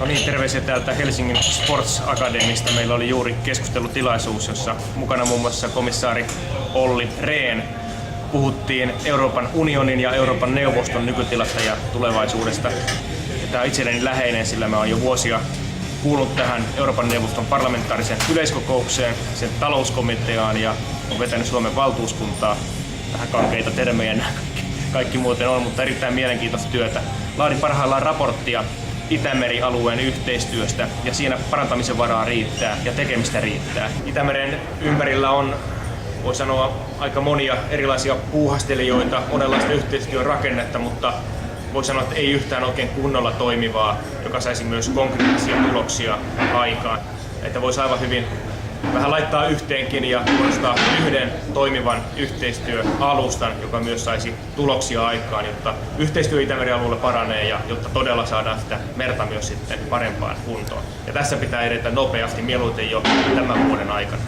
No niin, terveisiä täältä Helsingin Sports Academista. Meillä oli juuri keskustelutilaisuus, jossa mukana muun muassa komissaari Olli Rehn. Puhuttiin Euroopan unionin ja Euroopan neuvoston nykytilasta ja tulevaisuudesta. Ja tämä on itselleni läheinen, sillä mä oon jo vuosia kuulunut tähän Euroopan neuvoston parlamentaariseen yleiskokoukseen, sen talouskomiteaan ja on vetänyt Suomen valtuuskuntaa. Vähän kankeita termejä nämä kaikki muuten on, mutta erittäin mielenkiintoista työtä. Laadin parhaillaan raporttia Itämeri-alueen yhteistyöstä ja siinä parantamisen varaa riittää ja tekemistä riittää. Itämeren ympärillä on, voi sanoa, aika monia erilaisia puuhastelijoita, monenlaista yhteistyön rakennetta, mutta voi sanoa, että ei yhtään oikein kunnolla toimivaa, joka saisi myös konkreettisia tuloksia aikaan. Että voisi aivan hyvin vähän laittaa yhteenkin ja muodostaa yhden toimivan yhteistyöalustan, joka myös saisi tuloksia aikaan, jotta yhteistyö Itämeren alueella paranee ja jotta todella saadaan sitä merta myös sitten parempaan kuntoon. Ja tässä pitää edetä nopeasti, mieluiten jo tämän vuoden aikana.